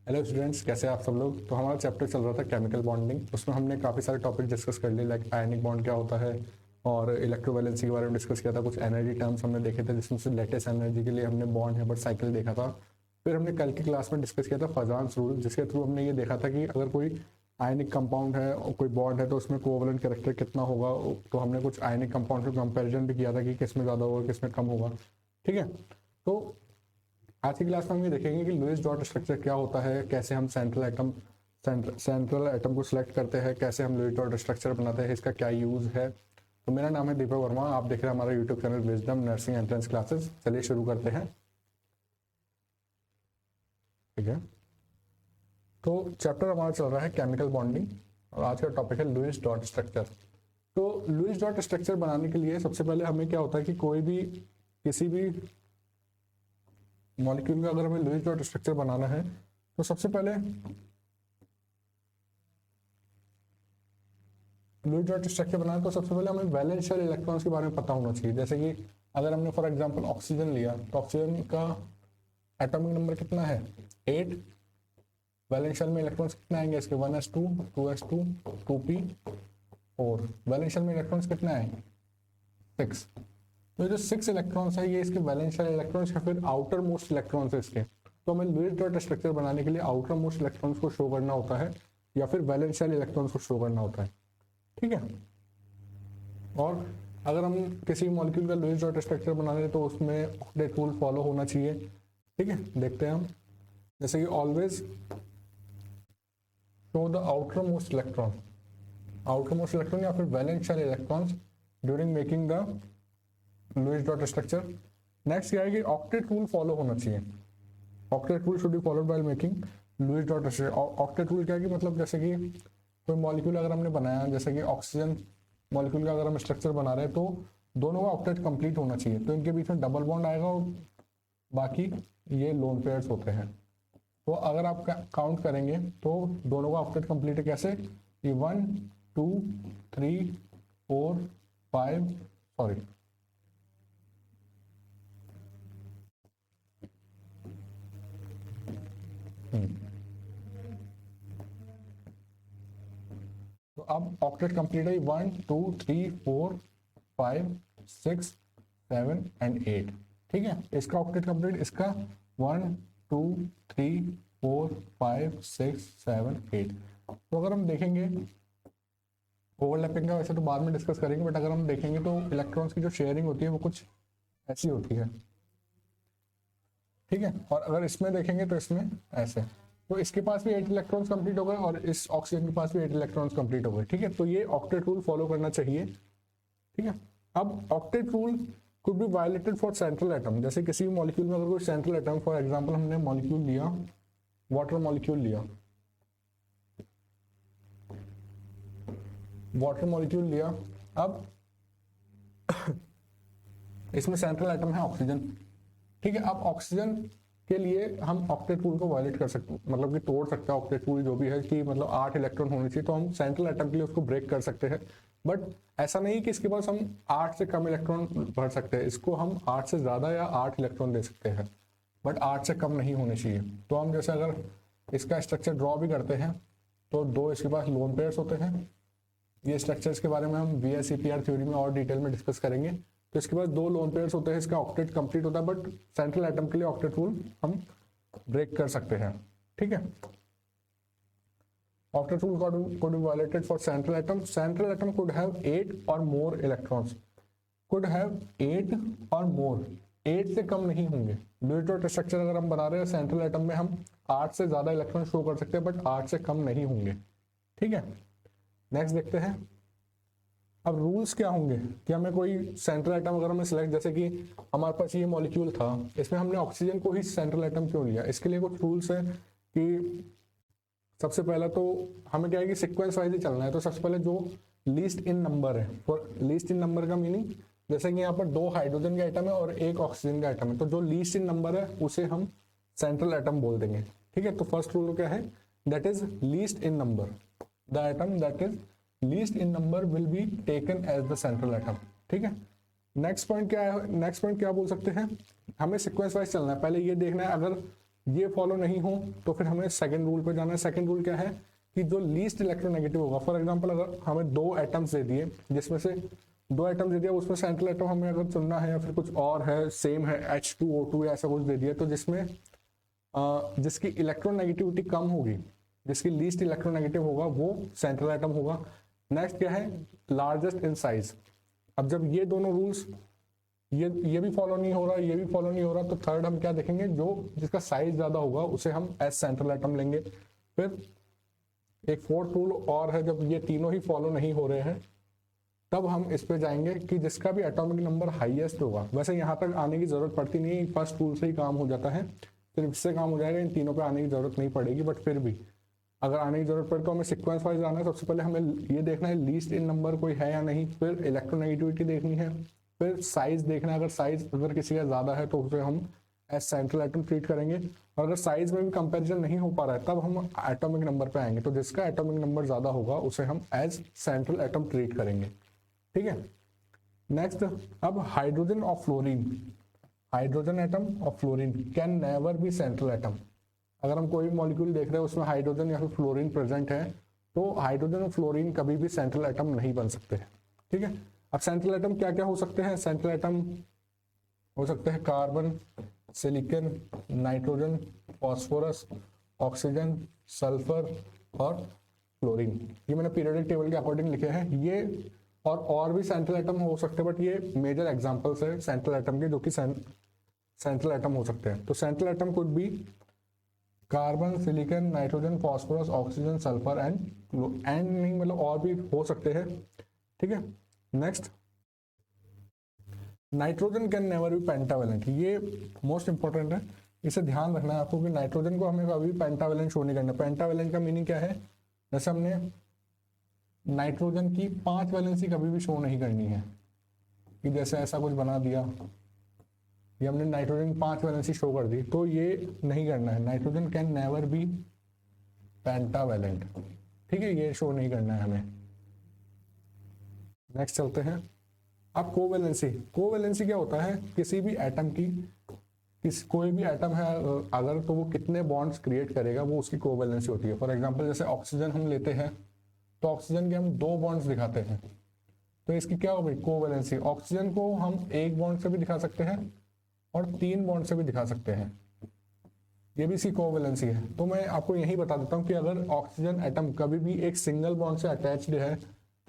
Hello students, कैसे हैं आप सब लोग। तो हमारा चैप्टर चल रहा था केमिकल बॉन्डिंग। उसमें हमने काफ़ी सारे टॉपिक डिस्कस कर लिए, लाइक आयनिक बॉन्ड क्या होता है और इलेक्ट्रोवैलेंसी के बारे में डिस्कस किया था। कुछ एनर्जी टर्म्स हमने देखे थे, जिसमें से लेटेस्ट एनर्जी के लिए हमने बॉन्ड हेबर्ट साइकिल देखा था। फिर हमने कल की क्लास में डिस्कस किया था फजान्स रूल, जिसके थ्रू हमने ये देखा था कि अगर कोई आयनिक कंपाउंड है और कोई बॉन्ड है तो उसमें कोवलेंट कैरेक्टर कितना होगा। तो हमने कुछ आयनिक कंपाउंड से कंपेरिजन भी किया था कि किस में ज़्यादा होगा किस में कम होगा। ठीक है, तो आज की क्लास में हम ये देखेंगे कि लुईस डॉट स्ट्रक्चर क्या होता है, कैसे हम सेंट्रल एटम को सिलेक्ट करते हैं, कैसे हम लुईस डॉट स्ट्रक्चर बनाते हैं, इसका क्या यूज़ है। तो मेरा नाम है दीपक वर्मा, आप देख रहे हैं हमारा YouTube channel wisdom nursing entrance classes. चलिए शुरू करते हैं। ठीक है, तो चैप्टर हमारा चल रहा है केमिकल बॉन्डिंग और आज का टॉपिक है लुईस डॉट स्ट्रक्चर। तो लुईस डॉट स्ट्रक्चर बनाने के लिए सबसे पहले हमें क्या होता है कि कोई भी किसी भी मॉलिक्यूल का अगर हमें लुईस डॉट स्ट्रक्चर बनाना है तो सबसे पहले लुईस डॉट स्ट्रक्चर बनाना तो सबसे पहले हमें वैलेंस शेल इलेक्ट्रॉन्स के बारे में पता होना चाहिए। जैसे कि अगर हमने फॉर एग्जांपल ऑक्सीजन लिया तो ऑक्सीजन का एटॉमिक नंबर कितना है 8। वैलेंस शेल में इलेक्ट्रॉन्स कितना आएंगे इसके 1s2 2s2 2p4। Valence shell में इलेक्ट्रॉन्स कितना है 6। तो जो 6 इलेक्ट्रॉन्स है ये इसके वैलेंस शेल इलेक्ट्रॉन्स या फिर आउटर मोस्ट इलेक्ट्रॉन्स है इसके। तो हमें लुईस डॉट स्ट्रक्चर बनाने के लिए आउटर मोस्ट इलेक्ट्रॉन्स को शो करना होता है या फिर वैलेंस शेल इलेक्ट्रॉन्स को शो करना होता है। ठीक है, और अगर हम किसी मॉलिक्यूल का लुईस डॉट स्ट्रक्चर बना रहे हैं तो उसमें ऑक्टेट रूल फॉलो होना चाहिए। ठीक है, देखते हैं हम। जैसे कि always show the outermost electron या फिर valence shell electrons during making the Lewis dot structure. Next क्या है कि ऑक्टेट रूल फॉलो होना चाहिए। Octet rule should be followed by making Lewis dot structure. Octet rule क्या है कि मतलब जैसे कि कोई मॉलिक्यूल अगर हमने बनाया, जैसे कि ऑक्सीजन मॉलिक्यूल का अगर हम स्ट्रक्चर बना रहे हैं तो दोनों का ऑक्टेट कंप्लीट होना चाहिए। तो इनके बीच में डबल बॉन्ड आएगा और बाकी ये लोन पेयर्स होते हैं। तो अगर आप काउंट करेंगे तो दोनों का ऑक्टेट कंप्लीट है कैसे, ये 1 2 3 4 5 सॉरी तो अब ऑक्टेट कंप्लीट है 1 2 3 4 5 6 7 एंड 8। ठीक है, इसका ऑक्टेट कंप्लीट, इसका 1 2 3 4 5 6 7 8। तो अगर हम देखेंगे ओवरलैपिंग का वैसे तो बाद में डिस्कस करेंगे, बट अगर हम देखेंगे तो इलेक्ट्रॉन्स की जो शेयरिंग होती है वो कुछ ऐसी होती है। ठीक है, और अगर इसमें देखेंगे तो इसमें ऐसे। तो इसके पास भी 8 इलेक्ट्रॉन्स कंप्लीट हो गए और इस ऑक्सीजन के पास भी 8 इलेक्ट्रॉन्स कंप्लीट हो गए। ठीक है, तो ये ऑक्टेट रूल फॉलो करना चाहिए। ठीक है, अब octet rule could be violated for central atom. जैसे किसी भी मॉलिक्यूल में अगर कोई सेंट्रल एटम, फॉर एग्जांपल हमने मॉलिक्यूल लिया, वाटर मॉलिक्यूल लिया, अब इसमें सेंट्रल एटम है ऑक्सीजन। ठीक है, अब ऑक्सीजन के लिए हम ऑक्टेट रूल को वायलेट कर सकते, मतलब कि तोड़ सकते हैं ऑक्टेट रूल जो भी है कि मतलब 8 इलेक्ट्रॉन होने चाहिए, तो हम सेंट्रल एटम के लिए उसको ब्रेक कर सकते हैं। बट ऐसा नहीं कि इसके पास हम 8 से कम इलेक्ट्रॉन भर सकते हैं, इसको हम 8 से ज़्यादा या 8 इलेक्ट्रॉन दे सकते हैं, बट 8 से कम नहीं होने चाहिए। तो हम जैसे अगर इसका स्ट्रक्चर ड्रॉ भी करते हैं तो 2 इसके पास लोन पेयर्स होते हैं। ये स्ट्रक्चर्स के बारे में हम VSEPR थ्योरी में और डिटेल में डिस्कस करेंगे। तो इसके पास 2 लोन पेयर्स होते हैं, इसका ऑक्टेट कंप्लीट होता है, बट सेंट्रल एटम के लिए ऑक्टेट रूल हम ब्रेक कर सकते हैं। ठीक है, octet rule could be violated for central atom. Central atom could have 8 or more electrons. Could have 8 or more. 8 से कम नहीं होंगे। लुईस डॉट स्ट्रक्चर अगर हम बना रहे हैं सेंट्रल एटम में हम 8 से ज्यादा इलेक्ट्रॉन शो कर सकते हैं, बट 8 से कम नहीं होंगे। ठीक है, नेक्स्ट देखते हैं। अब रूल्स क्या होंगे कि हमें कोई सेंट्रल एटम अगर हमें सिलेक्ट, जैसे कि हमारे पास ये मॉलिक्यूल था, इसमें हमने ऑक्सीजन को ही सेंट्रल एटम क्यों लिया, इसके लिए कुछ रूल्स है कि सबसे पहला तो हमें क्या है कि सीक्वेंस वाइज ही चलना है। तो सबसे पहले जो लीस्ट इन नंबर है, फॉर लीस्ट इन नंबर का मीनिंग जैसे कि यहाँ पर 2 हाइड्रोजन का एटम है और 1 ऑक्सीजन का एटम है, तो जो लीस्ट इन नंबर है उसे हम सेंट्रल एटम बोल देंगे। ठीक है, तो फर्स्ट रूल क्या है, that is least in number, the atom that is least in number will be taken as the central atom. ठीक है, नेक्स्ट पॉइंट क्या है, नेक्स्ट पॉइंट क्या बोल सकते हैं, हमें सीक्वेंस वाइज चलना है। पहले ये देखना है अगर ये फॉलो नहीं हो तो फिर हमें सेकंड रूल पे जाना है। सेकंड रूल क्या है कि जो लीस्ट इलेक्ट्रोनेगेटिव होगा, फॉर एग्जांपल अगर हमें दो एटम्स दे दिए, जिसमें से दो एटम्स दे दिया, उसमें सेंट्रल एटम हमें अगर चुनना है या फिर कुछ और है, सेम है H2O2 या ऐसा कुछ दे दिया, तो जिसमें जिसकी इलेक्ट्रोनेगेटिविटी कम होगी, जिसकी लीस्ट इलेक्ट्रोनेगेटिव होगा वो सेंट्रल एटम होगा। नेक्स्ट क्या है, लार्जेस्ट इन साइज। अब जब ये दोनों रूल्स, ये भी फॉलो नहीं हो रहा, ये भी फॉलो नहीं हो रहा, तो थर्ड हम क्या देखेंगे, जो जिसका साइज ज्यादा होगा उसे हम एज सेंट्रल एटम लेंगे। फिर एक फोर्थ रूल और है, जब ये तीनों ही फॉलो नहीं हो रहे हैं तब हम इस पे जाएंगे कि जिसका भी एटॉमिक नंबर हाईएस्ट होगा। वैसे यहाँ तक आने की जरूरत पड़ती नहीं है, फर्स्ट रूल से ही काम हो जाता है, सिर्फ इससे काम हो जाएगा, इन तीनों पे आने की जरूरत नहीं पड़ेगी। बट फिर भी अगर आने की जरूरत पड़े तो हमें सिक्वेंस वाइज आना है। सबसे पहले हमें ये देखना है लीस्ट इन नंबर कोई है या नहीं, फिर इलेक्ट्रोनेगेटिविटी देखनी है, फिर साइज देखना है, अगर किसी का ज्यादा है तो उसे हम एज सेंट्रल एटम ट्रीट करेंगे, और अगर साइज में भी कंपैरिजन नहीं हो पा रहा है तब हम एटॉमिक नंबर पे आएंगे, तो जिसका एटॉमिक नंबर ज्यादा होगा उसे हम एज सेंट्रल एटम ट्रीट करेंगे। ठीक है, नेक्स्ट अब हाइड्रोजन और फ्लोरीन, हाइड्रोजन एटम और fluorine can never be central atom. अगर हम कोई मॉलिक्यूल देख रहे हैं उसमें हाइड्रोजन या फिर फ्लोरीन प्रेजेंट है, तो हाइड्रोजन और फ्लोरीन कभी भी सेंट्रल एटम नहीं बन सकते। ठीक है, अब सेंट्रल एटम क्या क्या हो सकते हैं, सेंट्रल एटम हो सकते हैं carbon, silicon, nitrogen, phosphorus, oxygen, sulphur और फ्लोरीन। ये मैंने पीरियोडिक टेबल के अकॉर्डिंग लिखे हैं। ये और भी सेंट्रल एटम हो सकते हैं, बट ये मेजर एग्जांपल्स है सेंट्रल एटम के जो कि सेंट्रल एटम हो सकते हैं। तो central atom could be carbon, silicon, nitrogen, phosphorus, oxygen, sulphur and नहीं, मतलब और भी हो सकते हैं। ठीक है, next nitrogen can never be pentavalent. ये मोस्ट इंपॉर्टेंट है, इसे ध्यान रखना है आपको कि नाइट्रोजन को हमें कभी पेंटावेलेंट शो नहीं करना। पेंटावेलेंट का मीनिंग क्या है, जैसे हमने नाइट्रोजन की 5 वैलेंसी कभी भी शो नहीं करनी है, कि जैसे ऐसा कुछ बना दिया, ये हमने नाइट्रोजन की 5 वैलेंसी शो कर दी, तो ये नहीं करना है। Nitrogen can never be pentavalent. ठीक है, ये शो नहीं करना है हमें। नेक्स्ट चलते हैं। अब कोवेलेंसी, कोवेलेंसी क्या होता है, किसी भी एटम की, कोई भी एटम है अगर, तो वो कितने बॉन्ड्स क्रिएट करेगा वो उसकी कोवेलेंसी होती है। फॉर एग्जांपल जैसे ऑक्सीजन हम लेते हैं, तो ऑक्सीजन के हम 2 बॉन्ड्स दिखाते हैं, तो इसकी क्या हो गई, कोवेलेंसी। ऑक्सीजन को हम 1 बॉन्ड से भी दिखा सकते हैं और 3 बॉन्ड से भी दिखा सकते हैं, ये भी इसकी कोवेलेंसी है। तो मैं आपको यही बता देता हूँ कि अगर ऑक्सीजन एटम कभी भी एक सिंगल बॉन्ड से अटैच्ड है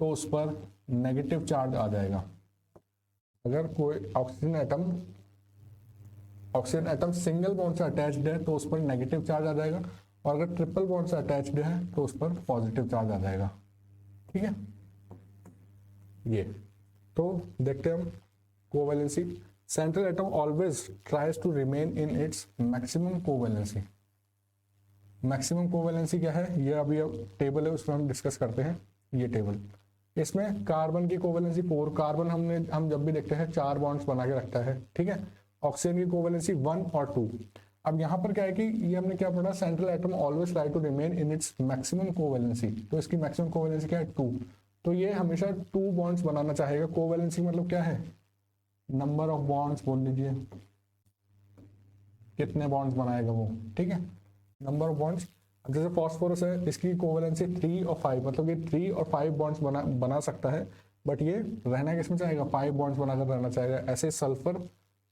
तो उस पर नेगेटिव चार्ज आ जाएगा। अगर कोई ऑक्सीजन एटम सिंगल बॉन्ड से अटैच्ड है तो उस पर नेगेटिव चार्ज आ जाएगा, और अगर ट्रिपल बॉन्ड से अटैच्ड है तो उस पर पॉजिटिव चार्ज आ जाएगा। ठीक है, ये तो देखते हैं हम covalency. Central atom always tries to remain in its maximum covalency. Maximum covalency क्या है, ये अभी टेबल है उसमें हम डिस्कस करते हैं। ये टेबल, इसमें कार्बन की कोवेलेंसी 4, कार्बन हम जब भी देखते हैं 4 बॉन्ड्स बना के रखता है। ठीक है, ऑक्सीजन की कोवेलेंसी 1 और 2। अब यहाँ पर क्या है कि ये हमने क्या पढ़ा, central atom always try to remain in its maximum covalency, तो इसकी मैक्सिमम कोवेलेंसी क्या है, 2। तो ये हमेशा 2 बॉन्ड्स बनाना चाहेगा। कोवेलेंसी मतलब क्या है, नंबर ऑफ बॉन्ड्स बोल लीजिए, कितने बॉन्ड्स बनाएगा वो। ठीक है, नंबर ऑफ बॉन्ड्स। जैसे फॉस्फोरस है, इसकी कोवेलेंसी 3 और 5, मतलब ये 3 और 5 बॉन्ड्स बना सकता है, बट ये रहना किसमें चाहेगा, 5 बॉन्ड्स बनाकर रहना चाहेगा। ऐसे सल्फर,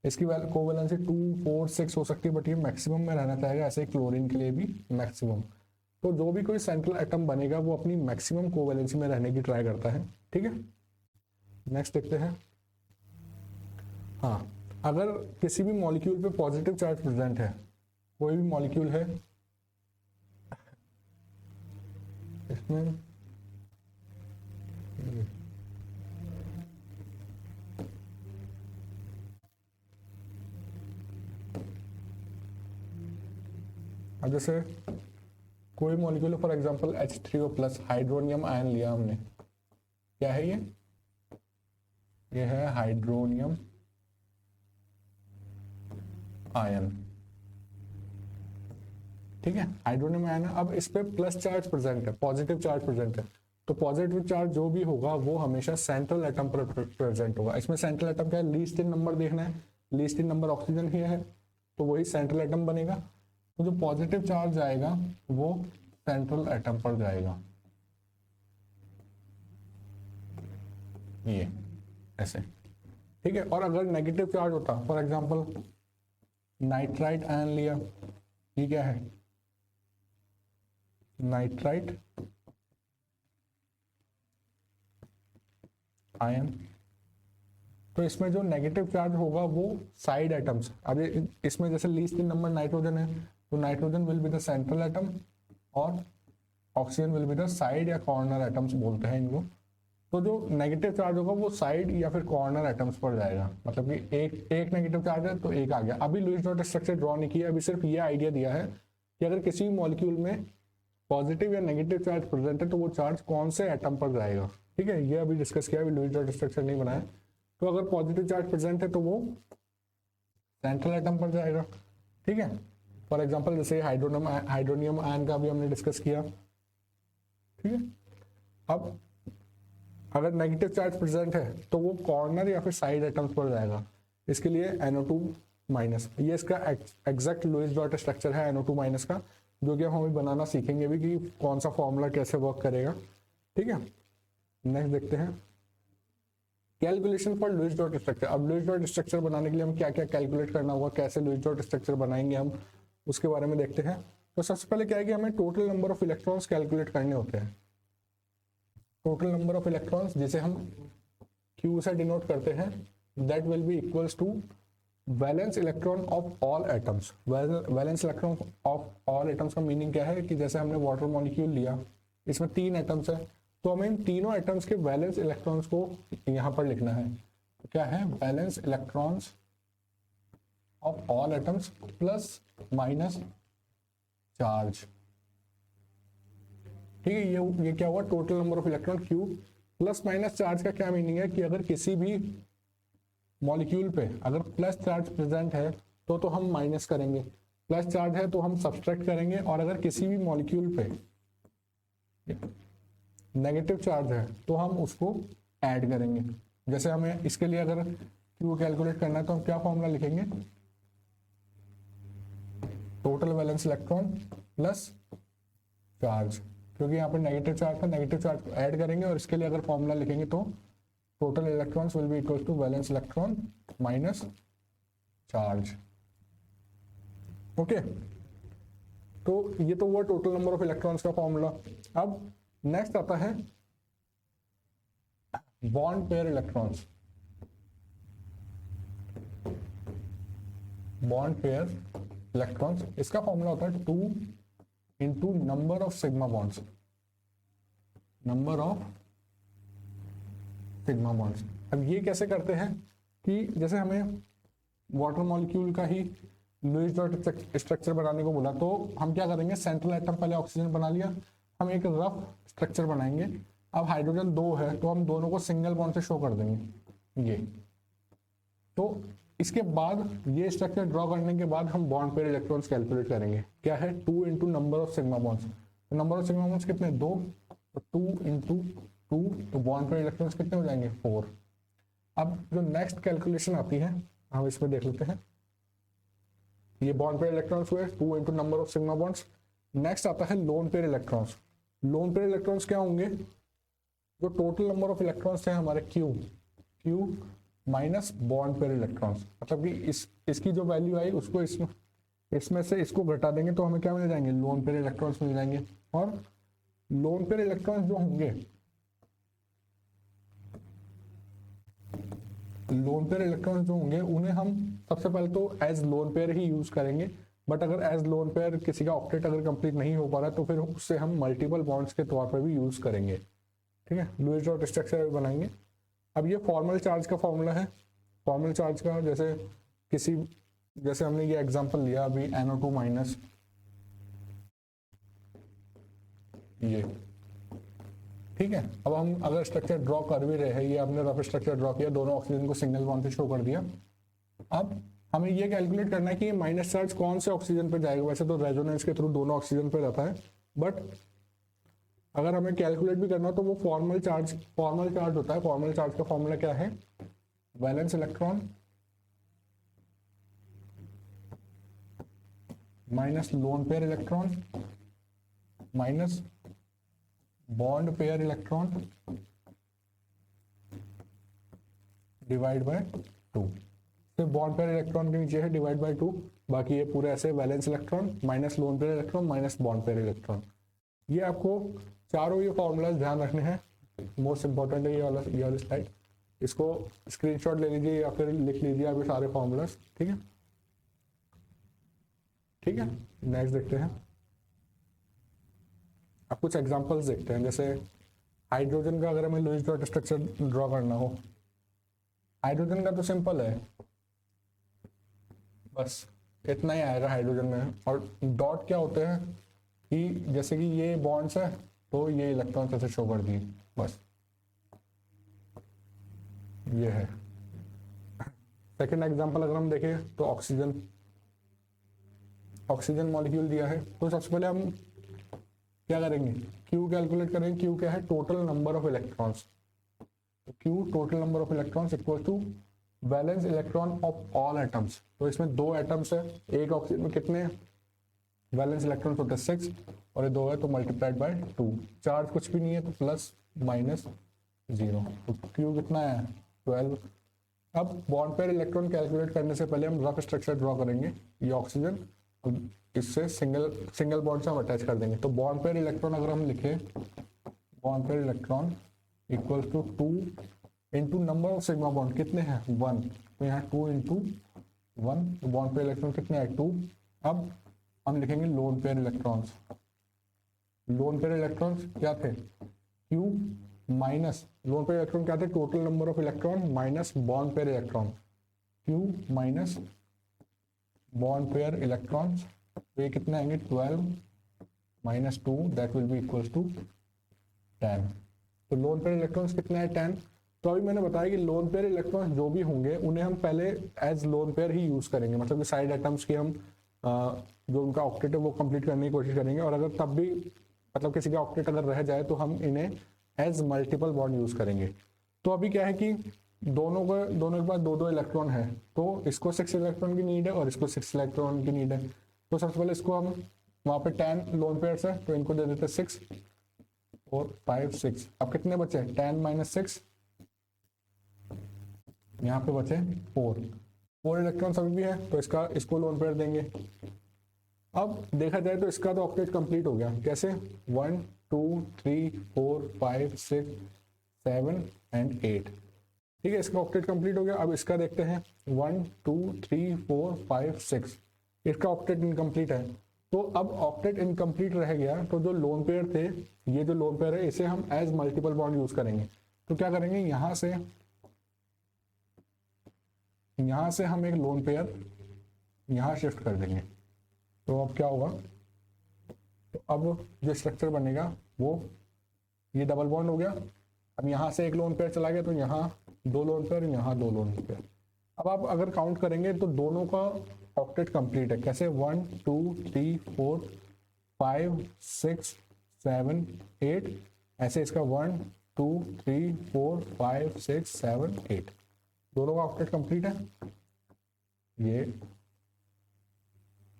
इसकी कोवेलेंसी 2, 4, 6 हो सकती है, बट ये मैक्सिमम में रहना चाहेगा। ऐसे क्लोरीन के लिए भी मैक्सिमम। तो जो भी कोई सेंट्रल एटम बनेगा वो अपनी मैक्सिमम कोवेलेंसी में रहने की ट्राई करता है। ठीक है, नेक्स्ट देखते हैं। हाँ, अगर किसी भी मॉलिक्यूल पे पॉजिटिव चार्ज प्रेजेंट है, कोई भी मॉलिक्यूल है इसमें, अब जैसे कोई molecule for example H3O+ hydronium ion लिया हमने, क्या है ये है हाइड्रोनियम आयन। ठीक है, हाइड्रोनियम आयन है। अब इस पे प्लस चार्ज प्रेजेंट है, पॉजिटिव चार्ज प्रेजेंट है, तो पॉजिटिव चार्ज जो भी होगा वो हमेशा सेंट्रल एटम पर प्रेजेंट होगा। इसमें सेंट्रल एटम क्या है, लीस्ट इन नंबर देखना है, लीस्ट इन नंबर ऑक्सीजन ही है तो वही सेंट्रल एटम बनेगा। तो जो पॉजिटिव चार्ज जाएगा वो सेंट्रल एटम पर जाएगा, ये ऐसे, ठीक है। और अगर नेगेटिव चार्ज होता, फॉर एग्जांपल नाइट्राइट आयन लिया, ये क्या है, नाइट्राइट आयन, तो इसमें जो नेगेटिव चार्ज होगा वो साइड एटम्स, अब इसमें जैसे लीस्ट इन नंबर नाइट्रोजन है, तो nitrogen will be the central atom और oxygen will be the side या कॉर्नर एटम्स बोलते हैं इनको। तो जो नेगेटिव चार्ज होगा वो साइड या फिर कॉर्नर एटम्स पर जाएगा, मतलब कि एक नेगेटिव चार्ज है तो एक आ गया। अभी लुईस डॉट स्ट्रक्चर ड्रॉ नहीं किया, अभी सिर्फ ये आइडिया दिया है कि अगर किसी भी मॉलिक्यूल में पॉजिटिव या नेगेटिव चार्ज प्रेजेंट है तो वो चार्ज कौन से एटम पर जाएगा, ठीक है। ये अभी डिस्कस किया, अभी लुईस डॉट स्ट्रक्चर नहीं बनाया। तो अगर पॉजिटिव चार्ज प्रेजेंट है तो वो सेंट्रल एटम पर जाएगा, ठीक है। फॉर एग्जांपल जैसे हाइड्रोनियम आयन का भी हमने डिस्कस किया, ठीक है। अब अगर नेगेटिव चार्ज प्रेजेंट है तो वो कॉर्नर या फिर साइड एटम्स पर जाएगा, इसके लिए NO2 माइनस, ये इसका एग्जैक्ट लुईस डॉट स्ट्रक्चर है NO2 माइनस का, जो कि हम अभी बनाना सीखेंगे भी कि कौन सा फॉर्मूला कैसे वर्क करेगा, ठीक है। नेक्स्ट देखते हैं calculation for Lewis dot structure. अब लुईस डॉट स्ट्रक्चर बनाने के लिए हम क्या क्या कैलकुलेट करना होगा, कैसे लुईस डॉट स्ट्रक्चर बनाएंगे हम, उसके बारे में देखते हैं। तो सबसे पहले क्या है कि हमें total number of electrons calculate करने होते हैं। टोटल नंबर ऑफ इलेक्ट्रॉन्स जिसे हम Q से डिनोट करते हैं, that will be equals to valence electron of all atoms. Valence electron of all atoms का मीनिंग क्या है कि जैसे हमने वाटर मॉलिक्यूल लिया, इसमें 3 एटम्स है, तो हमें इन तीनों एटम्स के वैलेंस इलेक्ट्रॉन्स को यहाँ पर लिखना है। तो क्या है, valence electrons of all atoms plus minus charge, ठीक है। ये क्या हुआ, total number of electron Q। Plus minus charge का क्या मीनिंग है कि अगर किसी भी मॉलिक्यूल पे अगर प्लस चार्ज प्रेजेंट है तो हम माइनस करेंगे, प्लस चार्ज है तो हम सब्सट्रैक्ट करेंगे, और अगर किसी भी मॉलिक्यूल पे नेगेटिव चार्ज है तो हम उसको ऐड करेंगे। जैसे हमें इसके लिए अगर Q कैलकुलेट करना है तो हम क्या फॉर्मूला लिखेंगे, total valence electron plus charge, क्योंकि यहाँ पर नेगेटिव चार्ज था, नेगेटिव चार्ज को ऐड करेंगे, और इसके लिए अगर फॉर्मूला लिखेंगे तो total electrons will be equal to valence electron minus charge, okay. तो ये तो हुआ टोटल नंबर ऑफ इलेक्ट्रॉन्स का फॉर्मूला। अब नेक्स्ट आता है bond pair electrons. Bond pair electrons, इसका फॉर्मूला होता है 2 into number of sigma bonds, number of sigma bonds. अब ये कैसे करते हैं कि जैसे हमें वाटर मॉलिक्यूल का ही लुईस डॉट स्ट्रक्चर बनाने को बोला, तो हम क्या करेंगे, सेंट्रल एटम पहले ऑक्सीजन बना लिया, हम एक रफ स्ट्रक्चर बनाएंगे। अब हाइड्रोजन 2 है तो हम दोनों को सिंगल बॉन्ड से शो कर देंगे ये। तो इसके बाद ये स्ट्रक्चर ड्रॉ करने के बाद हम बॉन्ड पेयर इलेक्ट्रॉन्स कैलकुलेट करेंगे। क्या है, 2 into number of sigma bonds. तो नंबर ऑफ सिग्मा बॉन्ड्स कितने, 2, तो 2 इंटू 2, तो बॉन्ड पेयर इलेक्ट्रॉन्स कितने हो जाएंगे, 4। अब जो नेक्स्ट कैलकुलेशन आती है हम इसमें देख लेते हैं। ये बॉन्ड पेयर इलेक्ट्रॉन्स हुए 2 into number of sigma bonds. Next आता है loan pair electrons. Lone pair electrons क्या होंगे, जो टोटल नंबर ऑफ इलेक्ट्रॉन्स है हमारे Q minus bond pair electrons, मतलब कि इसकी जो वैल्यू आई उसको इसमें से इसको घटा देंगे तो हमें क्या मिल जाएंगे, लोन पेयर इलेक्ट्रॉन्स मिल जाएंगे। और लोन पेयर इलेक्ट्रॉन्स जो होंगे, लोन पेयर इलेक्ट्रॉन्स जो होंगे उन्हें हम सबसे पहले तो एज लोन पेयर ही यूज करेंगे, बट अगर एज लोन पेयर किसी का ऑक्टेट अगर कंप्लीट नहीं हो पा रहा तो फिर उससे हम मल्टीपल बॉन्ड्स के तौर पर भी यूज करेंगे, ठीक है। लुईस डॉट स्ट्रक्चर बनाएंगे। अब ये फॉर्मल चार्ज का फॉर्मूला है। फॉर्मल चार्ज का जैसे हमने ये एग्जांपल लिया अभी NO2 माइनस, ये ठीक है। अब हम अगर स्ट्रक्चर ड्रॉ कर भी रहे हैं, ये हमने रफ स्ट्रक्चर ड्रॉ किया, दोनों ऑक्सीजन को सिंगल बॉन्ड से शो कर दिया। अब हमें ये कैलकुलेट करना है कि माइनस चार्ज कौन से ऑक्सीजन पे जाएगा। वैसे तो रेजोनेंस के थ्रू दोनों ऑक्सीजन पे रहता है, बट अगर हमें कैलकुलेट भी करना हो तो वो फॉर्मल चार्ज होता है। फॉर्मल चार्ज का फॉर्मूला क्या है, valence electron minus lone pair electron minus bond pair electron divide by 2। सिर्फ बॉन्ड पेयर इलेक्ट्रॉन के नीचे है डिवाइड बाय 2, बाकी ये पूरे ऐसे valence electron minus lone pair electron minus bond pair electron. ये आपको चारों ये फॉर्मूलाज ध्यान रखने हैं, मोस्ट इंपॉर्टेंट है ये वाला स्लाइड। इसको स्क्रीनशॉट ले लीजिए या फिर लिख लीजिए आप ये सारे फॉर्मूलाज, ठीक है। ठीक है, नेक्स्ट देखते हैं। अब कुछ एग्जांपल्स देखते हैं, जैसे हाइड्रोजन का अगर हमें लुईस डॉट स्ट्रक्चर ड्रॉ करना हो, हाइड्रोजन का तो सिंपल है, बस इतना ही आएगा हाइड्रोजन में। और डॉट क्या होते हैं कि जैसे कि ये बॉन्ड्स है तो ये इलेक्ट्रॉन ऐसे शो कर दिए, बस ये है। सेकेंड एग्जांपल अगर हम देखें तो ऑक्सीजन मॉलिक्यूल दिया है, तो सबसे पहले हम क्या करेंगे, Q कैलकुलेट करेंगे। Q क्या है, total number of electrons. Q total number of electrons equal to valence electron of all atoms. तो इसमें 2 एटम्स है, एक ऑक्सीजन में कितने वैलेंस इलेक्ट्रॉन्स होते हैं 6 और ये 2 है तो मल्टीप्लाइड बाय 2। चार्ज कुछ भी नहीं है तो प्लस माइनस 0, तो Q कितना है 12। अब बॉन्ड पेयर इलेक्ट्रॉन कैलकुलेट करने से पहले हम रफ स्ट्रक्चर ड्रॉ करेंगे। ये ऑक्सीजन, इससे सिंगल बॉन्ड से हम अटैच कर देंगे। तो बॉन्ड पेयर इलेक्ट्रॉन अगर हम लिखें, bond pair electron equal to 2 into number of sigma bond कितने हैं 1, तो यहाँ 2 इंटू 1, तो बॉन्ड पेयर इलेक्ट्रॉन कितने हैं 2। अब हम लिखेंगे lone pair electrons. Lone pair electrons क्या थे, Q minus lone pair electron क्या थे, total number of electron minus bond pair electron, Q minus bond pair electrons, तो ये कितने आएंगे 12 minus 2 that will be equals to 10। तो लोन पेयर इलेक्ट्रॉन्स कितने हैं 10। तो अभी मैंने बताया कि लोन पेयर इलेक्ट्रॉन्स जो भी होंगे उन्हें हम पहले एज लोन पेयर ही यूज करेंगे, मतलब कि साइड एटम्स की हम जो उनका ऑक्टेट है वो कंप्लीट करने की कोशिश करेंगे। और अगर तब भी मतलब किसी का ऑक्टेट अगर रह जाए तो हम इन्हें एज मल्टीपल बॉन्ड यूज करेंगे। तो अभी क्या है कि दोनों के पास 2-2 इलेक्ट्रॉन है, तो इसको 6 इलेक्ट्रॉन की नीड है और इसको 6 इलेक्ट्रॉन की नीड है। तो सबसे पहले इसको हम वहाँ पे 10 लोन पेयर्स है तो इनको दे देते 6 और 5 6। अब कितने बचे 10 माइनस 6, यहाँ पे बचे 4 इलेक्ट्रॉन अभी भी है तो इसको लोन पेयर देंगे। अब देखा जाए तो इसका तो ऑक्टेट कंप्लीट हो गया, कैसे 1 2 3 4 5 6 7 एंड 8, ठीक है, इसका ऑक्टेट कंप्लीट हो गया। अब इसका देखते हैं 1 2 3 4 5 6, इसका ऑक्टेट इनकम्प्लीट है। तो अब ऑक्टेट इनकम्प्लीट रह गया, तो जो लोन पेयर थे, ये जो लोन पेयर है इसे हम एज मल्टीपल बॉन्ड यूज करेंगे। तो क्या करेंगे, यहां से हम एक लोन पेयर यहां शिफ्ट कर देंगे। तो अब क्या होगा, तो अब जो स्ट्रक्चर बनेगा वो ये डबल बॉन्ड हो गया। अब यहाँ से एक लोन पेयर चला गया तो यहाँ 2 लोन पेयर, यहाँ 2 लोन पेयर। अब आप अगर काउंट करेंगे तो दोनों का ऑक्टेट कंप्लीट है, कैसे 1 2 3 4 5 6 7 8, ऐसे इसका 1 2 3 4 5 6 7 8, दोनों का ऑक्टेट कंप्लीट है।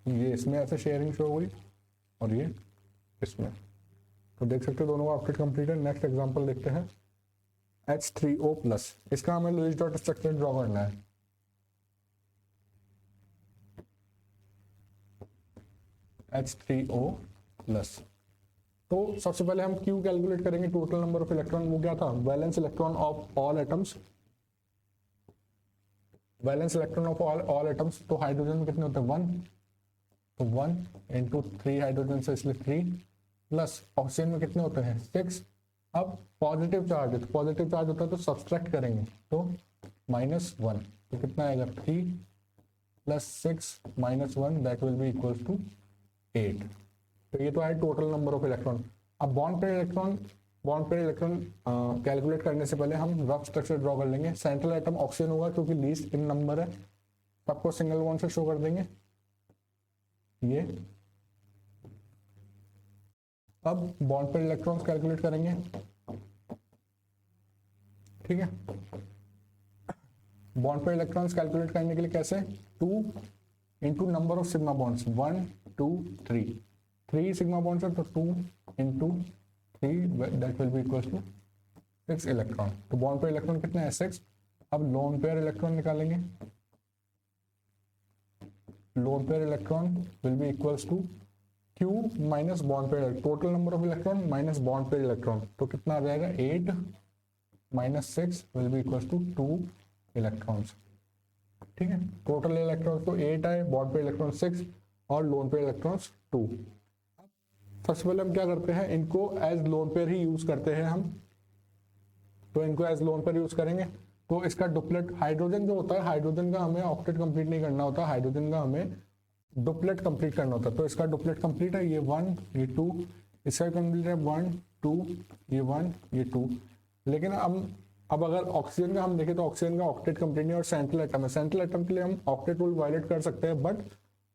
ये इसमें ऐसे शेयरिंग शो हुई और ये इसमें, तो देख सकते हो दोनों का ऑक्टेट कंप्लीट है। नेक्स्ट एग्जांपल देखते हैं, H3O+, इसका हमें लुईस डॉट स्ट्रक्चर ड्रॉ करना है। H3O+, तो सबसे पहले हम Q कैलकुलेट करेंगे, टोटल नंबर ऑफ इलेक्ट्रॉन, वो क्या था valence electron of all atoms, valence electron of all atoms. तो हाइड्रोजन में कितने होते हैं 1, तो 1 इंटू 3 हाइड्रोजन से इसलिए 3, प्लस ऑक्सीजन में कितने होते हैं 6। अब पॉजिटिव चार्ज है तो पॉजिटिव चार्ज होता है तो सब्सट्रैक्ट करेंगे तो -1, तो कितना आएगा 3 plus 6 -1 that will be equals to 8। तो ये तो है टोटल नंबर ऑफ इलेक्ट्रॉन। अब बॉन्ड पेयर इलेक्ट्रॉन कैलकुलेट करने से पहले हम रफ स्ट्रक्चर ड्रॉ कर लेंगे। सेंट्रल एटम ऑक्सीजन होगा क्योंकि लीस्ट इन नंबर है, सबको सिंगल बॉन्ड से शो कर देंगे ये। अब बॉन्ड पेयर इलेक्ट्रॉन्स कैलकुलेट करेंगे, ठीक है। बॉन्ड पेयर इलेक्ट्रॉन्स कैलकुलेट करने के लिए कैसे 2 into number of sigma bonds 1 2 3 3 sigma bonds है, तो 2 into 3 that will be equal to 6 electron. तो बॉन्ड पे इलेक्ट्रॉन कितने हैं 6। अब लोन पेयर इलेक्ट्रॉन निकालेंगे। Lone pair electron will be equals to Q minus bond pair, total number of electron minus bond pair electron, तो कितना आ जाएगा 8 minus 6 will be equals to 2 electrons. ठीक है, टोटल इलेक्ट्रॉन्स तो 8 आए, बॉन्ड पेयर इलेक्ट्रॉन 6 और लोन पेयर इलेक्ट्रॉन्स 2। सबसे पहले हम क्या करते हैं, इनको एज लोन पेयर ही यूज करते हैं हम। तो इनको एज लोन पेयर यूज करेंगे तो इसका डुप्लेट हाइड्रोजन जो होता है, हाइड्रोजन का हमें ऑक्टेट कंप्लीट नहीं करना होता, हाइड्रोजन का हमें डुप्लेट कंप्लीट करना होता है। तो इसका डुप्लेट कंप्लीट है, ये 1 ये 2, इसका कंप्लीट है 1 2 ये 1 ये 2। लेकिन अब अगर ऑक्सीजन का हम देखें तो ऑक्सीजन का ऑक्टेट कंप्लीट नहीं और सेंट्रल एटम है। सेंट्रल एटम के लिए हम ऑक्टेट रूल वायलेट कर सकते हैं, बट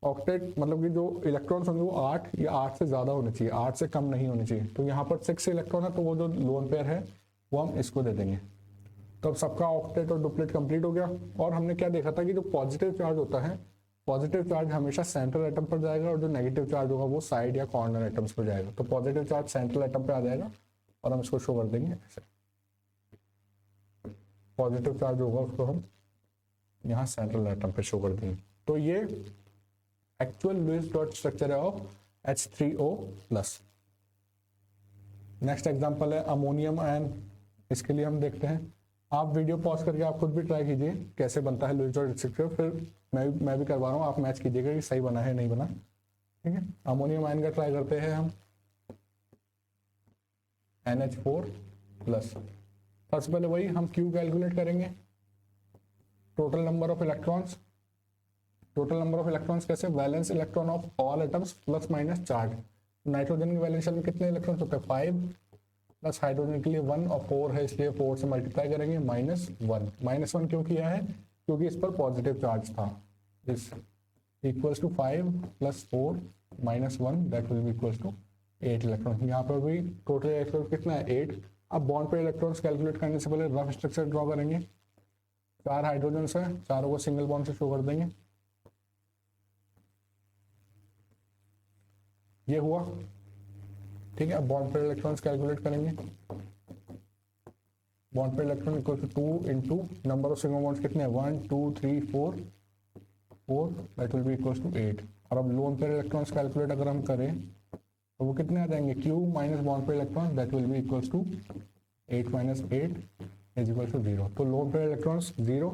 ऑक्टेट मतलब कि जो इलेक्ट्रॉन्स होंगे वो 8 या 8 से ज्यादा होने चाहिए, 8 से कम नहीं होने चाहिए। तो यहाँ पर 6 इलेक्ट्रॉन है, तो वो जो लोन पेयर है वो हम इसको दे देंगे। तो अब सबका ऑक्टेट और डुप्लेट कंप्लीट हो गया। और हमने क्या देखा था कि जो पॉजिटिव चार्ज होता है, पॉजिटिव चार्ज हमेशा सेंट्रल एटम पर जाएगा और जो नेगेटिव चार्ज होगा वो साइड या कॉर्नर एटम्स पर जाएगा। तो पॉजिटिव चार्ज सेंट्रल एटम पे आ जाएगा और हम इसको शो कर देंगे ऐसे। पॉजिटिव चार्ज होगा उसको हम यहाँ सेंट्रल एटम पे शो कर देंगे। तो ये एक्चुअल लुईस डॉट स्ट्रक्चर है ऑफ H3O+। नेक्स्ट एग्जांपल है अमोनियम आयन। इसके लिए हम देखते हैं, आप वीडियो पॉज करके आप खुद भी ट्राई कीजिए कैसे बनता है लुईस डॉट स्ट्रक्चर, फिर मैं भी करवा रहा हूँ, आप मैच कीजिएगा कि सही बना है नहीं बना। ठीक है, अमोनियम आयन का ट्राई करते हैं हम NH4+। सबसे पहले वही हम Q कैलकुलेट करेंगे, total number of electrons. Total number of electrons कैसे, valence electron of all atoms plus minus charge. Nitrogen के वैलेंस शेल में कितने इलेक्ट्रॉन्स होते हैं 5, प्लस हाइड्रोजन के लिए 1 और 4 है, इसलिए 4 से मल्टीप्लाई करेंगे -1। -1 क्यों किया है, क्योंकि इस पर पॉजिटिव चार्ज था। This equals to 5 + 4 -1 that will be equals to 8 electron. यहाँ पर भी टोटल इलेक्ट्रॉन कितना है 8। अब बॉन्ड पे इलेक्ट्रॉन्स कैलकुलेट करने से पहले रफ स्ट्रक्चर ड्रॉ करेंगे। 4 हाइड्रोजन है, चारों को सिंगल बॉन्ड से शो कर देंगे। ये हुआ, ठीक है। अब बॉन्ड पेयर इलेक्ट्रॉन्स कैलकुलेट करेंगे। Bond pair electron equal to 2 into number of sigma bonds कितने हैं 1 2 3 4 that will be equal to 8। और अब लोन पेयर इलेक्ट्रॉन्स कैलकुलेट अगर हम करें तो वो कितने आ जाएंगे, Q minus bond pair electron that will be equal to 8 - 8 is equal to 0। तो लोन पेयर इलेक्ट्रॉन्स 0।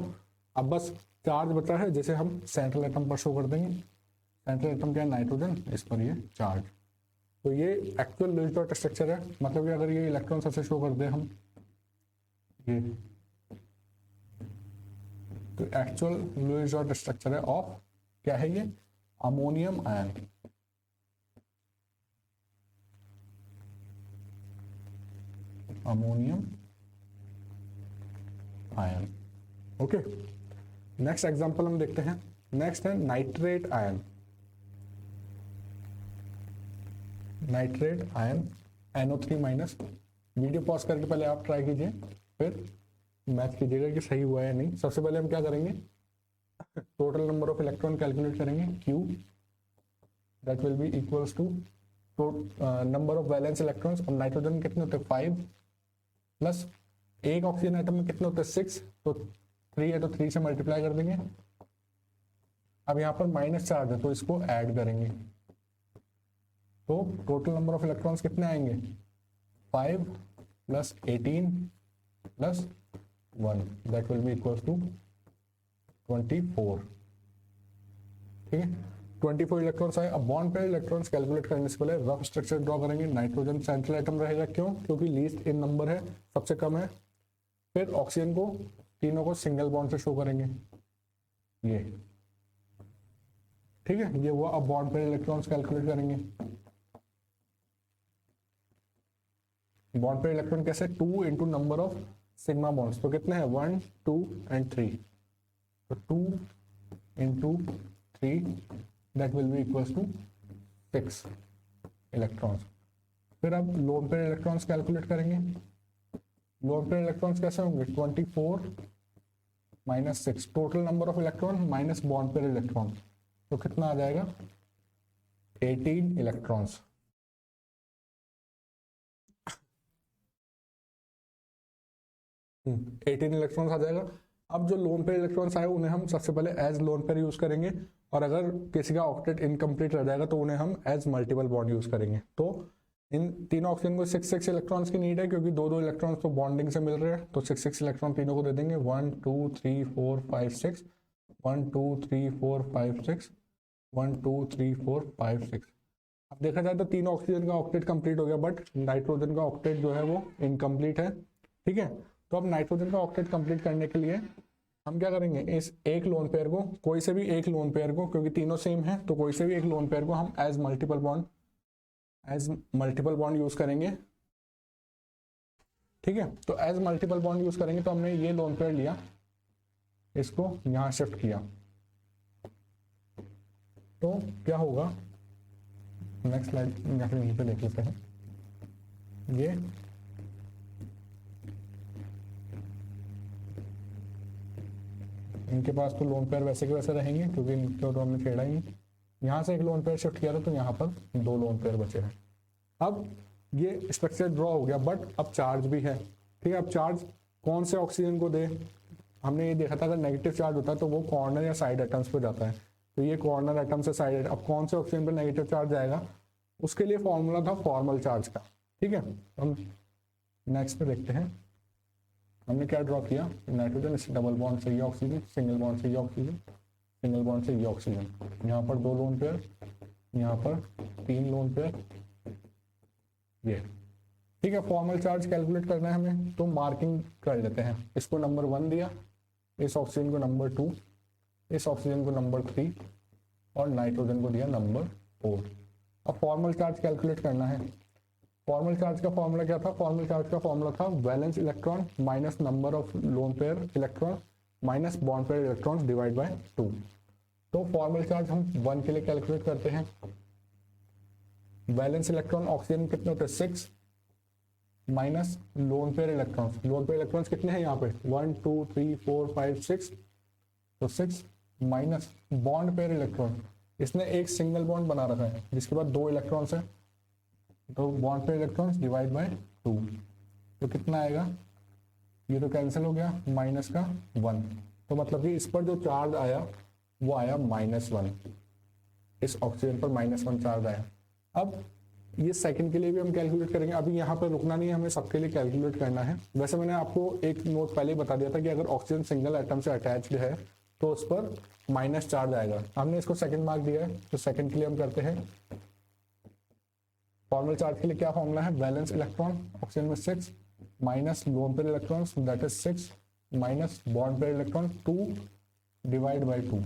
अब बस चार्ज बचा है, जैसे हम सेंट्रल एटम पर शो कर देंगे। सेंट्रल एटम क्या है नाइट्रोजन, इस पर ये चार्ज। तो ये एक्चुअल लुईस डॉट स्ट्रक्चर है, मतलब कि अगर ये इलेक्ट्रॉन ऐसे शो कर दें हम ये, तो एक्चुअल लुईस डॉट स्ट्रक्चर है ऑफ क्या है ये ammonium ion. Ammonium ion, okay. Next example हम देखते हैं। नेक्स्ट है nitrate ion. Nitrate ion NO3-। Video pause करके पहले आप ट्राई कीजिए, फिर मैच कीजिएगा कि सही हुआ है या नहीं। सबसे पहले हम क्या करेंगे, total number of electron calculate करेंगे Q that will be equals to number of valence electrons. और नाइट्रोजन कितने होते हैं 5 प्लस एक ऑक्सीजन एटम में कितने होते हैं 6, तो 3 है तो 3 से मल्टीप्लाई कर देंगे। अब यहाँ पर माइनस चार्ज है तो इसको ऐड करेंगे, तो टोटल नंबर ऑफ इलेक्ट्रॉन्स कितने आएंगे 5 + 18 + 1 that will be equal to 24। ठीक है, 24 इलेक्ट्रॉन्स आए। अब बॉन्ड पेयर इलेक्ट्रॉन्स कैलकुलेट करने से पहले रफ स्ट्रक्चर ड्रॉ करेंगे। नाइट्रोजन सेंट्रल एटम रहेगा, क्यों, क्योंकि लीस्ट इन नंबर है, सबसे कम है। फिर ऑक्सीजन को तीनों को सिंगल बॉन्ड से शो करेंगे, ये ठीक है, ये हुआ। अब बॉन्ड पेयर इलेक्ट्रॉन्स कैलकुलेट करेंगे। बॉन्ड पेयर इलेक्ट्रॉन कैसे 2 into number of sigma bonds, तो कितने हैं 1 2 एंड 3, तो 2 into 3 that will be equals to 6 electrons. फिर अब लोन पेयर इलेक्ट्रॉन्स कैलकुलेट करेंगे। लोन पेयर इलेक्ट्रॉन्स कैसे होंगे 24 - 6, total number of electron minus bond pair electron, तो कितना आ जाएगा 18 इलेक्ट्रॉन्स। एटीन इलेक्ट्रॉन्स आ जाएगा। अब जो लोन पेयर इलेक्ट्रॉन्स आए उन्हें हम सबसे पहले एज लोन पेयर यूज करेंगे, और अगर किसी का ऑक्टेट इनकम्प्लीट रह जाएगा तो उन्हें हम एज मल्टीपल बॉन्ड यूज करेंगे। तो इन तीनों ऑक्सीजन को 6 इलेक्ट्रॉन्स की नीड है, क्योंकि दो दो इलेक्ट्रॉन्स तो बॉन्डिंग से मिल रहे हैं, तो 6 इलेक्ट्रॉन तीनों को दे देंगे। 1 2 3 4 5 6, 1 2 3 4 5 6, 1 2 3 4 5 6। अब देखा जाए तो तीनों ऑक्सीजन का ऑक्टेट कंप्लीट हो गया, बट नाइट्रोजन का ऑक्टेट जो है वो इनकम्प्लीट है। ठीक है, तो अब नाइट्रोजन का ऑक्टेट कंप्लीट करने के लिए हम क्या करेंगे, इस एक लोन पेयर को, कोई से भी एक लोन पेयर को, क्योंकि तीनों सेम है तो कोई से भी एक लोन पेयर को हम एज मल्टीपल बॉन्ड यूज करेंगे। ठीक है, तो एज मल्टीपल बॉन्ड यूज करेंगे, तो हमने ये लोन पेयर लिया, इसको यहां शिफ्ट किया, तो क्या होगा, नेक्स्ट स्लाइड या फिर यहीं पे देख लेते हैं। ये इनके पास तो लोन पेयर वैसे के वैसे रहेंगे, क्योंकि इनको तो हमने छेड़ा ही नहीं। यहाँ से एक लोन पेयर शिफ्ट किया था, तो यहाँ पर दो लोन पेयर बचे हैं। अब ये स्ट्रक्चर ड्रॉ हो गया, बट अब चार्ज भी है। ठीक है, अब चार्ज कौन से ऑक्सीजन को दे, हमने ये देखा था अगर नेगेटिव चार्ज होता है तो वो कॉर्नर या साइड एटम्स पे जाता है, तो ये कॉर्नर एटम से साइड। अब कौन से ऑक्सीजन पर नेगेटिव चार्ज जाएगा, उसके लिए फॉर्मूला था फॉर्मल चार्ज का। ठीक है, हम नेक्स्ट पे देखते हैं। हमने क्या ड्रॉ किया, नाइट्रोजन, इस डबल बॉन्ड से ये ऑक्सीजन, सिंगल बॉन्ड से ये ऑक्सीजन, सिंगल बॉन्ड से ये ऑक्सीजन, यहाँ पर दो लोन पेयर, यहाँ पर तीन लोन पेयर, ये। ठीक है, फॉर्मल चार्ज कैलकुलेट करना है हमें, तो मार्किंग कर लेते हैं। इसको नंबर 1 दिया, इस ऑक्सीजन को नंबर 2, इस ऑक्सीजन को नंबर 3 और नाइट्रोजन को दिया नंबर 4। अब फॉर्मल चार्ज कैलकुलेट करना है। फॉर्मल चार्ज का फॉर्मूला क्या था, फॉर्मल चार्ज का फॉर्मूला था valence electron minus number of loan pair electron minus bond pair electrons divide by 2। तो फॉर्मल चार्ज हम 1 के लिए कैलकुलेट करते हैं। वैलेंस इलेक्ट्रॉन ऑक्सीजन कितने होते हैं, 6 minus lone pair electrons, lone pair electrons कितने हैं यहाँ पे, 1 2 3 4 5 6, तो 6 माइनस बॉन्ड पेयर इलेक्ट्रॉन, इसने एक सिंगल बॉन्ड बना रखा है जिसके बाद 2 इलेक्ट्रॉन्स है, तो bond pair electrons divide by 2, तो कितना आएगा, ये तो कैंसिल हो गया, माइनस का 1, तो मतलब कि इस पर जो चार्ज आया वो आया -1, इस ऑक्सीजन पर -1 चार्ज आया। अब ये सेकंड के लिए भी हम कैलकुलेट करेंगे, अभी यहाँ पर रुकना नहीं है, हमें सबके लिए कैलकुलेट करना है। वैसे मैंने आपको एक नोट पहले ही बता दिया था कि अगर ऑक्सीजन सिंगल एटम से अटैच्ड है तो उस पर माइनस चार्ज आएगा, हमने इसको सेकंड मार्क दिया है, तो सेकंड के लिए हम करते हैं। फॉर्मल चार्ज के लिए क्या फॉर्मूला है, वैलेंस इलेक्ट्रॉन ऑक्सीजन में 6 minus lone pair electrons that is 6 minus bond pair electron 2 divide by 2,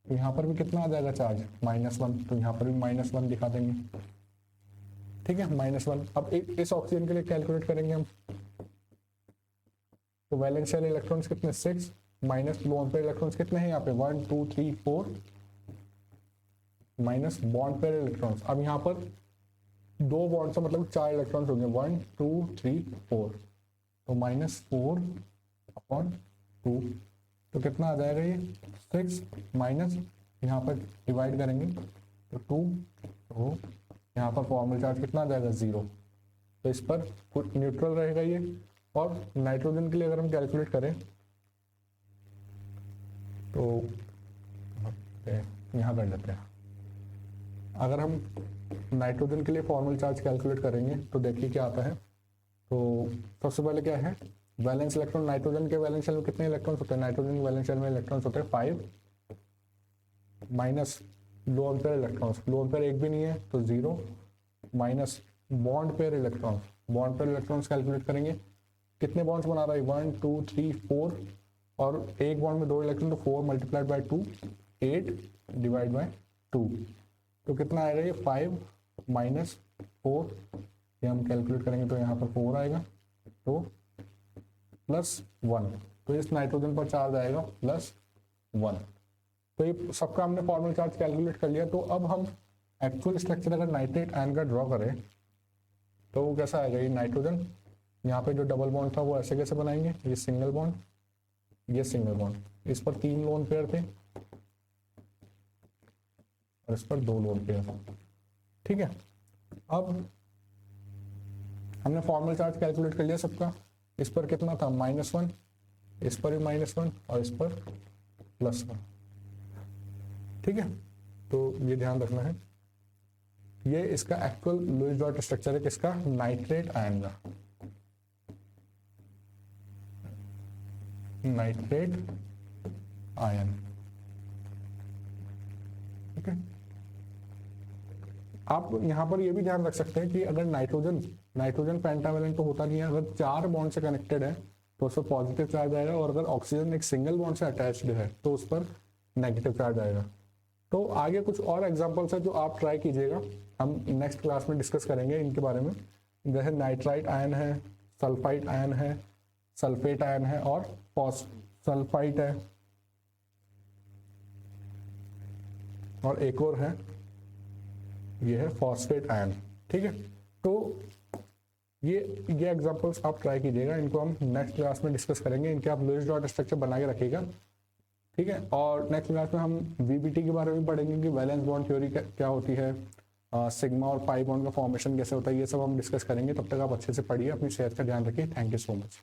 तो यहाँ पर भी कितना आ जाएगा चार्ज, -1, तो यहाँ पर भी -1 दिखा देंगे। ठीक है, -1। अब इस ऑक्सीजन के लिए कैलकुलेट करेंगे हम, तो वैलेंस शेल इलेक्ट्रॉन्स कितने, 6 माइनस लोन पेयर इलेक्ट्रॉन्स कितने हैं यहाँ पे, 1 2 3 4 माइनस बॉन्ड पेयर इलेक्ट्रॉन्स। अब यहाँ पर 2 बॉन्ड से मतलब 4 इलेक्ट्रॉन्स होंगे, 1 2 3 4, तो -4/2, तो कितना आ जाएगा ये 6 माइनस, यहाँ पर डिवाइड करेंगे तो 2, तो यहाँ पर फॉर्मल चार्ज कितना आ जाएगा 0, तो इस पर कुछ न्यूट्रल रहेगा ये। और नाइट्रोजन के लिए अगर हम कैलकुलेट करें तो यहाँ कर लेते हैं। अगर हम नाइट्रोजन के लिए फॉर्मल चार्ज कैलकुलेट करेंगे तो देखिए क्या आता है। तो सबसे पहले क्या है, वैलेंस इलेक्ट्रॉन, नाइट्रोजन के वैलेंस शेल में कितने इलेक्ट्रॉन्स होते हैं, नाइट्रोजन के वैलेंस शेल में इलेक्ट्रॉन्स होते हैं 5 minus lone pair electrons, lone pair एक भी नहीं है तो 0 minus bond pair electrons, bond pair electrons calculate करेंगे, कितने बॉन्ड्स बना रहा है 1 2 3 4, और एक बॉन्ड में 2 इलेक्ट्रॉन, तो 4 मल्टीप्लाइड बाय 2 8 डिवाइड बाय 2, तो कितना आएगा ये 5 माइनस 4, ये हम कैलकुलेट करेंगे तो यहाँ पर 4 आएगा, तो +1, तो इस नाइट्रोजन पर चार्ज आएगा +1। तो ये सबका हमने फॉर्मल चार्ज कैलकुलेट कर लिया। तो अब हम एक्चुअल स्ट्रक्चर अगर नाइट्रेट आयन का ड्रॉ करें तो वो कैसा आएगा, ये नाइट्रोजन, यहाँ पे जो डबल बॉन्ड था वो ऐसे कैसे बनाएंगे, ये सिंगल बॉन्ड, ये सिंगल बॉन्ड, इस पर 3 लोन पेयर थे, और इस पर 2 लोन पेयर। ठीक है, अब हमने फॉर्मल चार्ज कैलकुलेट कर लिया सबका। इस पर कितना था -1, इस पर भी -1 और इस पर +1। ठीक है, तो ये ध्यान रखना है। ये इसका एक्चुअल लुईस डॉट स्ट्रक्चर है किसका, नाइट्रेट आयन का, नाइट्रेट आयन। ठीक है, आप यहां पर ये भी ध्यान रख सकते हैं कि अगर नाइट्रोजन पेंटावेलेंट तो होता नहीं है, अगर 4 बॉन्ड से कनेक्टेड है तो उस पर पॉजिटिव चार्ज आएगा, और अगर ऑक्सीजन एक सिंगल बॉन्ड से अटैच्ड है तो उस पर नेगेटिव चार्ज आएगा। तो आगे कुछ और एग्जांपल्स है जो आप ट्राई कीजिएगा, हम नेक्स्ट क्लास में डिस्कस करेंगे इनके बारे में। जैसे नाइट्राइट आयन है, सल्फाइट आयन है, सल्फेट आयन है और सल्फाइट है, और एक और है, ये है फॉस्फेट आयन। ठीक है, तो ये एग्जांपल्स आप ट्राई कीजिएगा, इनको हम नेक्स्ट क्लास में डिस्कस करेंगे। इनके आप लुईस डॉट स्ट्रक्चर बना के रखिएगा। ठीक है, और नेक्स्ट क्लास में हम वीबीटी के बारे में पढ़ेंगे कि वैलेंस बॉन्ड थ्योरी क्या होती है, सिग्मा और पाई बॉन्ड का फॉर्मेशन कैसे होता है, ये सब हम डिस्कस करेंगे। तब तक आप अच्छे से पढ़िए, अपनी सेहत का ध्यान रखिए। Thank you so much.